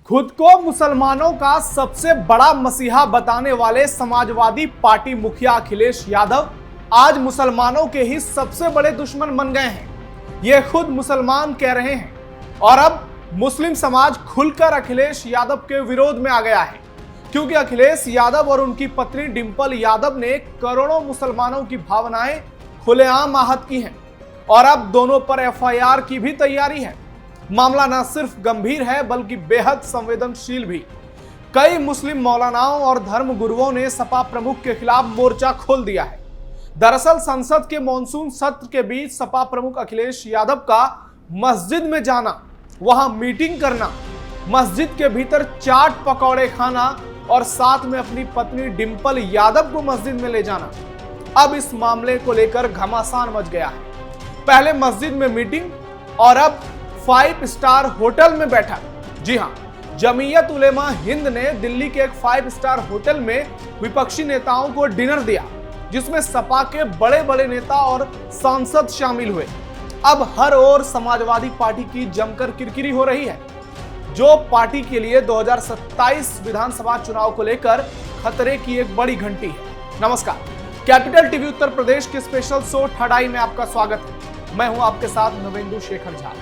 खुद को मुसलमानों का सबसे बड़ा मसीहा बताने वाले समाजवादी पार्टी मुखिया अखिलेश यादव आज मुसलमानों के ही सबसे बड़े दुश्मन बन गए हैं। ये खुद मुसलमान कह रहे हैं और अब मुस्लिम समाज खुलकर अखिलेश यादव के विरोध में आ गया है, क्योंकि अखिलेश यादव और उनकी पत्नी डिंपल यादव ने करोड़ों मुसलमानों की भावनाएं खुलेआम आहत की हैं और अब दोनों पर एफआईआर की भी तैयारी है। मामला न सिर्फ गंभीर है बल्कि बेहद संवेदनशील भी। कई मुस्लिम मौलानाओं और धर्म गुरुओं ने सपा प्रमुख के खिलाफ मोर्चा खोल दिया है। दरअसल संसद के मॉनसून सत्र के बीच सपा प्रमुख अखिलेश यादव का मस्जिद में जाना, वहां मीटिंग करना, मस्जिद के भीतर चाट पकौड़े खाना और साथ में अपनी पत्नी डिंपल यादव को मस्जिद में ले जाना, अब इस मामले को लेकर घमासान मच गया है। पहले मस्जिद में मीटिंग और अब 5 स्टार होटल में बैठा। जी हां, जमीयत उलेमा हिंद ने दिल्ली के एक 5 स्टार होटल में विपक्षी नेताओं को डिनर दिया, जिसमें सपा के बड़े बड़े नेता और सांसद शामिल हुए। अब हर ओर समाजवादी पार्टी की जमकर किरकिरी हो रही है, जो पार्टी के लिए 2027 विधानसभा चुनाव को लेकर खतरे की एक बड़ी घंटी है। नमस्कार, कैपिटल टीवी उत्तर प्रदेश के स्पेशल शो ठड़ाई में आपका स्वागत है। मैं हूं आपके साथ नवेंदु शेखर झा।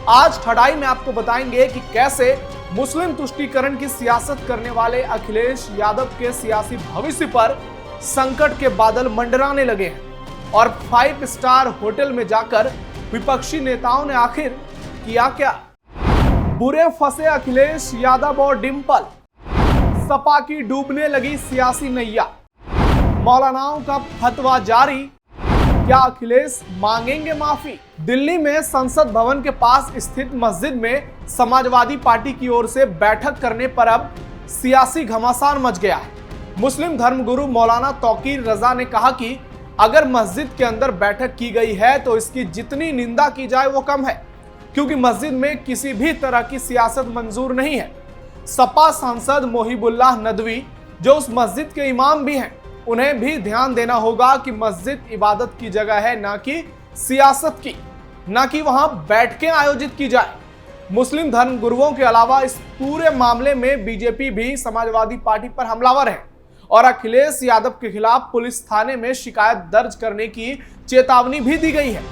आज ठड़ाई में आपको बताएंगे कि कैसे मुस्लिम तुष्टीकरण की सियासत करने वाले अखिलेश यादव के सियासी भविष्य पर संकट के बादल मंडराने लगे हैं और 5 स्टार होटल में जाकर विपक्षी नेताओं ने आखिर किया क्या। बुरे फंसे अखिलेश यादव और डिंपल, सपा की डूबने लगी सियासी नैया, मौलानाओं का फतवा जारी, क्या अखिलेश मांगेंगे माफी। दिल्ली में संसद भवन के पास स्थित मस्जिद में समाजवादी पार्टी की ओर से बैठक करने पर अब सियासी घमासान मच गया है। मुस्लिम धर्मगुरु मौलाना तौकीर रजा ने कहा कि अगर मस्जिद के अंदर बैठक की गई है तो इसकी जितनी निंदा की जाए वो कम है, क्योंकि मस्जिद में किसी भी तरह की सियासत मंजूर नहीं है। सपा सांसद मोहिबुल्लाह नदवी, जो उस मस्जिद के इमाम भी हैं, उन्हें भी ध्यान देना होगा कि मस्जिद इबादत की जगह है, ना कि सियासत की, ना कि वहां बैठकें आयोजित की जाए। मुस्लिम धर्म गुरुओं के अलावा इस पूरे मामले में बीजेपी भी समाजवादी पार्टी पर हमलावर है और अखिलेश यादव के खिलाफ पुलिस थाने में शिकायत दर्ज करने की चेतावनी भी दी गई है।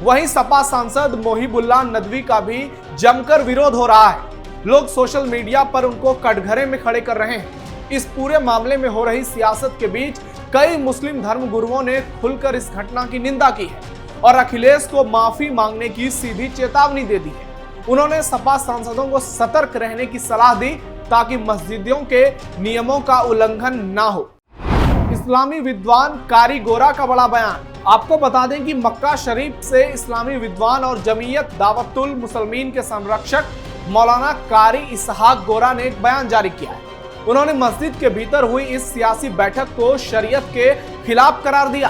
वहीं सपा सांसद मोहिबुल्लाह नदवी का भी जमकर विरोध हो रहा है। लोग सोशल मीडिया पर उनको कटघरे में खड़े कर रहे हैं। इस पूरे मामले में हो रही सियासत के बीच कई मुस्लिम धर्म गुरुओं ने खुलकर इस घटना की निंदा की है और अखिलेश को माफी मांगने की सीधी चेतावनी दे दी है। उन्होंने सपा सांसदों को सतर्क रहने की सलाह दी ताकि मस्जिदों के नियमों का उल्लंघन ना हो। इस्लामी विद्वान कारी गोरा का बड़ा बयान। आपको बता दें कि मक्का शरीफ से इस्लामी विद्वान और जमीयत दावतुल मुसलमीन के संरक्षक मौलाना कारी इसहाक गोरा ने एक बयान जारी किया है। उन्होंने मस्जिद के भीतर हुई इस सियासी बैठक को शरीयत के खिलाफ करार दिया।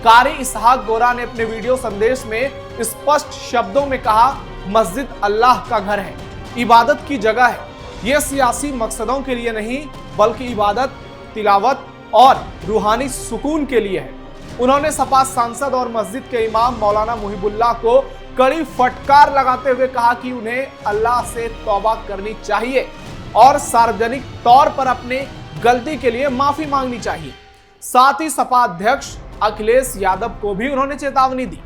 कारी इसहाक गोरा ने अपने वीडियो संदेश में स्पष्ट शब्दों में कहा, मस्जिद अल्लाह का घर है, इबादत की जगह है। यह सियासी मकसदों के लिए नहीं बल्कि इबादत, तिलावत और रूहानी सुकून के लिए है। उन्होंने सपा सांसद और मस्जिद के इमाम मौलाना मोहिबुल्लाह को कड़ी फटकार लगाते हुए कहा कि उन्हें अल्लाह से तौबा करनी चाहिए और सार्वजनिक तौर पर अपने गलती के लिए माफी मांगनी चाहिए। साथ ही सपा अध्यक्ष अखिलेश यादव को भी उन्होंने चेतावनी दी।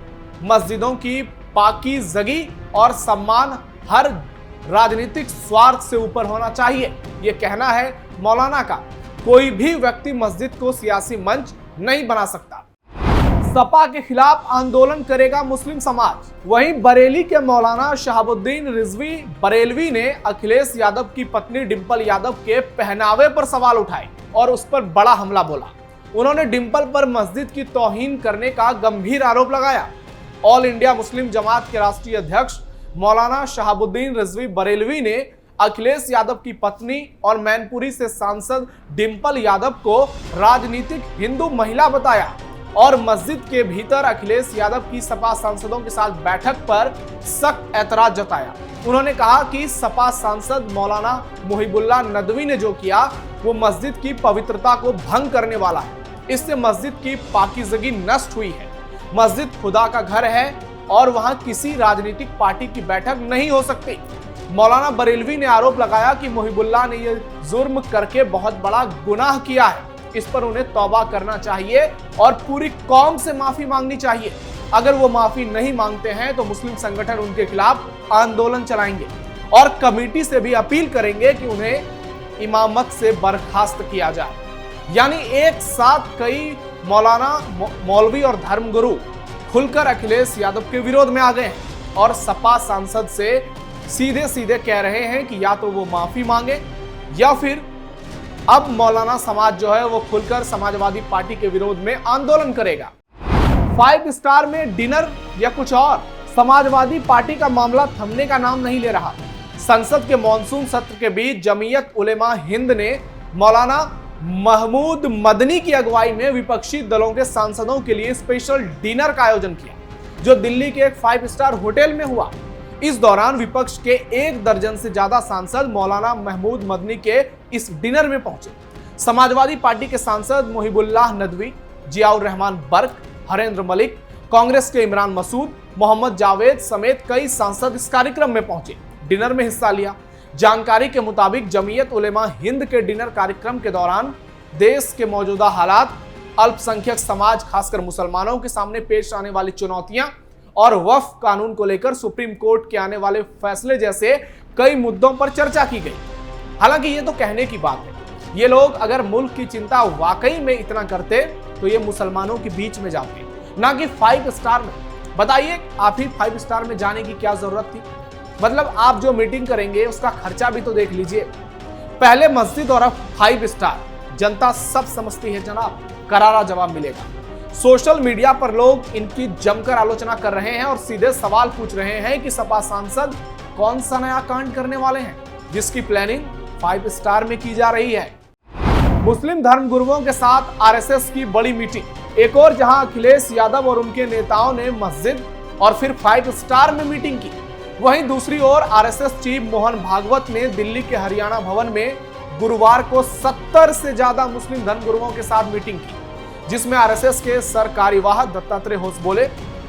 मस्जिदों की पाकीज़गी और सम्मान हर राजनीतिक स्वार्थ से ऊपर होना चाहिए, ये कहना है मौलाना का। कोई भी व्यक्ति मस्जिद को सियासी मंच नहीं बना सकता। सपा के खिलाफ आंदोलन करेगा मुस्लिम समाज। वहीं बरेली के मौलाना शहाबुद्दीन रिजवी बरेलवी ने अखिलेश यादव की पत्नी डिंपल यादव के पहनावे पर सवाल उठाए और उस पर बड़ा हमला बोला। उन्होंने डिंपल पर मस्जिद की तौहीन करने का गंभीर आरोप लगाया। ऑल इंडिया मुस्लिम जमात के राष्ट्रीय अध्यक्ष मौलाना शहाबुद्दीन रिजवी बरेलवी ने अखिलेश यादव की पत्नी और मैनपुरी से सांसद डिंपल यादव को राजनीतिक हिंदू महिला बताया और मस्जिद के भीतर अखिलेश यादव की सपा सांसदों के साथ बैठक पर सख्त ऐतराज जताया। उन्होंने कहा कि सपा सांसद मौलाना मोहिबुल्लाह नदवी ने जो किया वो मस्जिद की पवित्रता को भंग करने वाला है। इससे मस्जिद की पाकीज़गी नष्ट हुई है। मस्जिद खुदा का घर है और वहां किसी राजनीतिक पार्टी की बैठक नहीं हो सकती। मौलाना बरेलवी ने आरोप लगाया कि मुहिबुल्लाह ने यह जुर्म करके बहुत बड़ा गुनाह किया है। इस पर उन्हें तौबा करना चाहिए और पूरी कौम से माफी मांगनी चाहिए। अगर वो माफी नहीं मांगते हैं तो मुस्लिम संगठन उनके खिलाफ आंदोलन चलाएंगे और कमेटी से भी अपील करेंगे कि उन्हें इमामत से बर्खास्त किया जाए। यानी एक साथ कई मौलाना, मौलवी और धर्मगुरु खुलकर अखिलेश यादव के विरोध में आ गए हैं और सपा सांसद से सीधे सीधे कह रहे हैं कि या तो वो माफी मांगे या फिर अब मौलाना समाज जो है वो खुलकर समाजवादी पार्टी के विरोध में आंदोलन करेगा। 5 स्टार में डिनर या कुछ और, समाजवादी पार्टी का मामला थमने का नाम नहीं ले रहा। संसद के मॉनसून सत्र के बीच जमीयत उलेमा हिंद ने मौलाना महमूद मदनी की अगुवाई में विपक्षी दलों के सांसदों के लिए स्पेशल डिनर का आयोजन किया, जो दिल्ली के एक 5 स्टार होटल में हुआ। इस दौरान विपक्ष के 1 दर्जन से ज्यादा सांसद मौलाना महमूद मदनी के इस डिनर में पहुंचे। समाजवादी पार्टी के सांसद मुहिबुल्लाह नदवी, जियाउर रहमान बर्क, हरेंद्र मलिक, कांग्रेस के इमरान मसूद, मोहम्मद जावेद समेत कई सांसद इस कार्यक्रम में पहुंचे, डिनर में हिस्सा लिया। जानकारी के मुताबिक जमीयत उलेमा हिंद के डिनर कार्यक्रम के दौरान देश के मौजूदा हालात, अल्पसंख्यक समाज खासकर मुसलमानों के सामने पेश आने वाली चुनौतियां और वक्फ कानून को लेकर सुप्रीम कोर्ट के आने वाले फैसले जैसे कई मुद्दों पर चर्चा की गई। हालांकि ये तो कहने की बात है, ये लोग अगर मुल्क की चिंता वाकई में इतना करते तो ये मुसलमानों के बीच में जाते, ना कि 5 स्टार में। बताइए आप ही 5 स्टार में जाने की क्या जरूरत थी? मतलब आप जो मीटिंग करेंगे उसका खर्चा भी तो देख लीजिए। पहले मस्जिद और अब 5 स्टार, जनता सब समझती है जनाब, करारा जवाब मिलेगा। सोशल मीडिया पर लोग इनकी जमकर आलोचना कर रहे हैं और सीधे सवाल पूछ रहे हैं कि सपा सांसद कौन सा नया कांड करने वाले हैं जिसकी प्लानिंग 5 स्टार में की जा रही है। मुस्लिम धर्मगुरुओं के साथ आरएसएस की बड़ी मीटिंग। एक और जहां अखिलेश यादव और उनके नेताओं ने मस्जिद और फिर 5 स्टार में मीटिंग की, वहीं दूसरी ओर आरएसएस चीफ मोहन भागवत ने दिल्ली के हरियाणा भवन में गुरुवार को 70 से ज्यादा मुस्लिम धर्मगुरुओं के साथ मीटिंग की, जिसमें आरएसएस के सर कार्यवाह दत्तात्रेय होसबोले,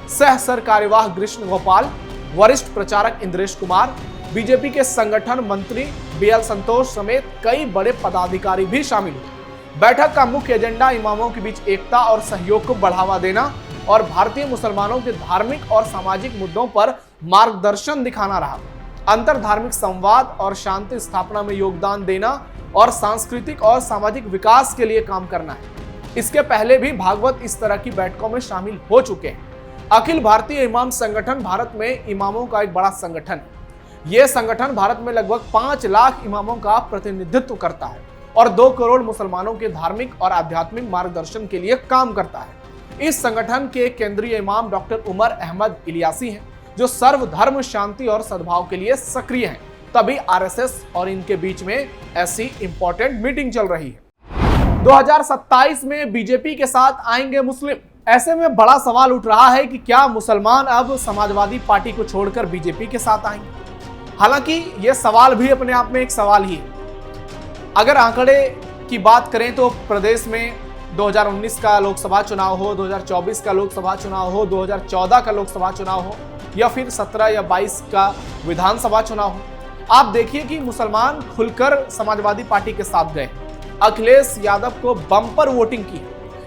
सह सर कार्यवाह कृष्ण गोपाल, वरिष्ठ प्रचारक इंद्रेश कुमार, बीजेपी के संगठन मंत्री बीएल संतोष समेत कई बड़े पदाधिकारी भी शामिल हुए। बैठक का मुख्य एजेंडा इमामों के बीच एकता और सहयोग को बढ़ावा देना और भारतीय मुसलमानों के धार्मिक और सामाजिक मुद्दों पर मार्गदर्शन दिखाना रहा। अंतर धार्मिक संवाद और शांति स्थापना में योगदान देना और सांस्कृतिक और सामाजिक विकास के लिए काम करना है। इसके पहले भी भागवत इस तरह की बैठकों में शामिल हो चुके हैं। अखिल भारतीय इमाम संगठन भारत में इमामों का एक बड़ा संगठन है। यह संगठन भारत में लगभग 5 लाख इमामों का प्रतिनिधित्व करता है और 2 करोड़ मुसलमानों के धार्मिक और आध्यात्मिक मार्गदर्शन के लिए काम करता है। इस संगठन के केंद्रीय इमाम डॉक्टर उमर अहमद इलियासी हैं, जो सर्वधर्म शांति और सद्भाव के लिए सक्रिय हैं। तभी आरएसएस और इनके बीच में ऐसी इंपॉर्टेंट मीटिंग चल रही है। 2027 में बीजेपी के साथ आएंगे मुस्लिम। ऐसे में बड़ा सवाल उठ रहा है कि क्या मुसलमान अब समाजवादी पार्टी को छोड़कर बीजेपी के साथ आएंगे? हालांकि यह सवाल भी अपने आप में एक सवाल ही है। अगर आंकड़े की बात करें तो प्रदेश में 2019 का लोकसभा चुनाव हो, 2024 का लोकसभा चुनाव हो, 2014 का लोकसभा चुनाव हो या फिर 17 या 22 का विधानसभा चुनाव हो, आप देखिए कि मुसलमान खुलकर समाजवादी पार्टी के साथ गए। अखिलेश यादव को बम्पर वोटिंग की,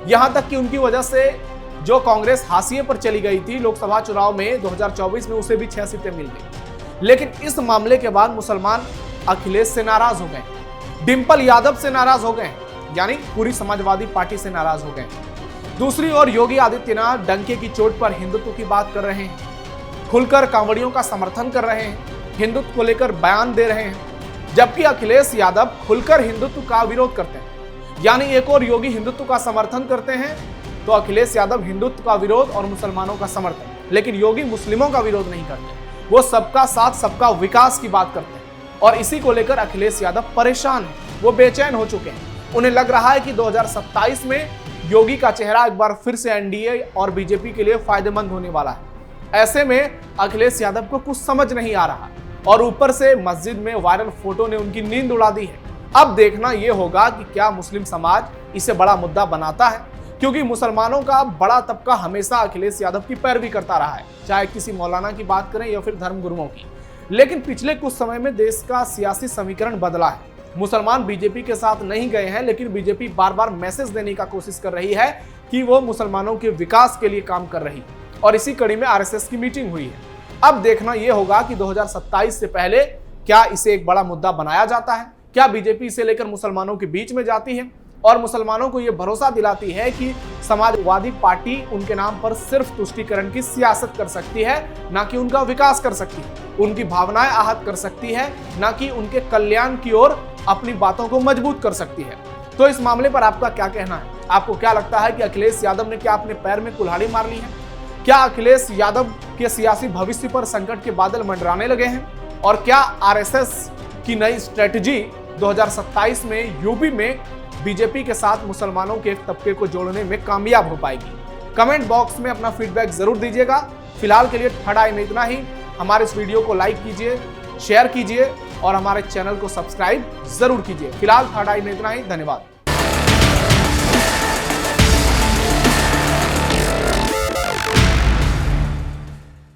यहां तक कि उनकी वजह से जो कांग्रेस हाशिए पर चली गई थी लोकसभा चुनाव में 2024 में, उसे भी 6 सीटें मिल गई। लेकिन इस मामले के बाद मुसलमान अखिलेश से नाराज हो गए, डिंपल यादव से नाराज हो गए, यानी पूरी समाजवादी पार्टी से नाराज हो गए। दूसरी ओर योगी आदित्यनाथ डंके की चोट पर हिंदुत्व की बात कर रहे हैं, खुलकर कांवड़ियों का समर्थन कर रहे हैं, हिंदुत्व को लेकर बयान दे रहे हैं, जबकि अखिलेश यादव खुलकर हिंदुत्व का विरोध करते हैं। यानी एक और योगी हिंदुत्व का समर्थन करते हैं तो अखिलेश यादव हिंदुत्व का विरोध और मुसलमानों का समर्थन। लेकिन योगी मुस्लिमों का विरोध नहीं करते, वो सबका साथ सबका विकास की बात करते हैं। और इसी को लेकर अखिलेश यादव परेशान है, वो बेचैन हो चुके हैं। उन्हें लग रहा है कि 2027 में योगी का चेहरा एक बार फिर से एनडीए और बीजेपी के लिए फायदेमंद होने वाला है। ऐसे में अखिलेश यादव को कुछ समझ नहीं आ रहा और ऊपर से मस्जिद में वायरल फोटो ने उनकी नींद उड़ा दी है। अब देखना यह होगा कि क्या मुस्लिम समाज इसे बड़ा मुद्दा बनाता है, क्योंकि मुसलमानों का बड़ा तबका हमेशा अखिलेश यादव की पैरवी करता रहा है, चाहे किसी मौलाना की बात करें या फिर धर्मगुरुओं की। लेकिन पिछले कुछ समय में देश का सियासी समीकरण बदला है। मुसलमान बीजेपी के साथ नहीं गए हैं, लेकिन बीजेपी बार बार मैसेज देने का कोशिश कर रही है कि वो मुसलमानों के विकास के लिए काम कर रही है, और इसी कड़ी में आरएसएस की मीटिंग हुई है। अब देखना यह होगा कि 2027 से पहले क्या इसे एक बड़ा मुद्दा बनाया जाता है, क्या बीजेपी इसे लेकर मुसलमानों के बीच में जाती है और मुसलमानों को यह भरोसा दिलाती है कि समाजवादी पार्टी उनके नाम पर सिर्फ तुष्टीकरण की सियासत कर सकती है, ना कि उनका विकास कर सकती है, उनकी भावनाएं आहत कर सकती है, ना कि उनके कल्याण की ओर अपनी बातों को मजबूत कर सकती है। तो इस मामले पर आपका क्या कहना है? आपको क्या लगता है कि अखिलेश यादव ने क्या अपने पैर में कुल्हाड़ी मार ली है? क्या अखिलेश यादव के सियासी भविष्य पर संकट के बादल मंडराने लगे हैं? और क्या आरएसएस की नई स्ट्रेटजी 2027 में यूपी में बीजेपी के साथ मुसलमानों के एक तबके को जोड़ने में कामयाब हो पाएगी? कमेंट बॉक्स में अपना फीडबैक जरूर दीजिएगा। फिलहाल के लिए थर्ड आई में इतना ही। हमारे इस वीडियो को लाइक कीजिए, शेयर कीजिए और हमारे चैनल को सब्सक्राइब जरूर कीजिए। फिलहाल थर्ड आई में इतना ही। धन्यवाद।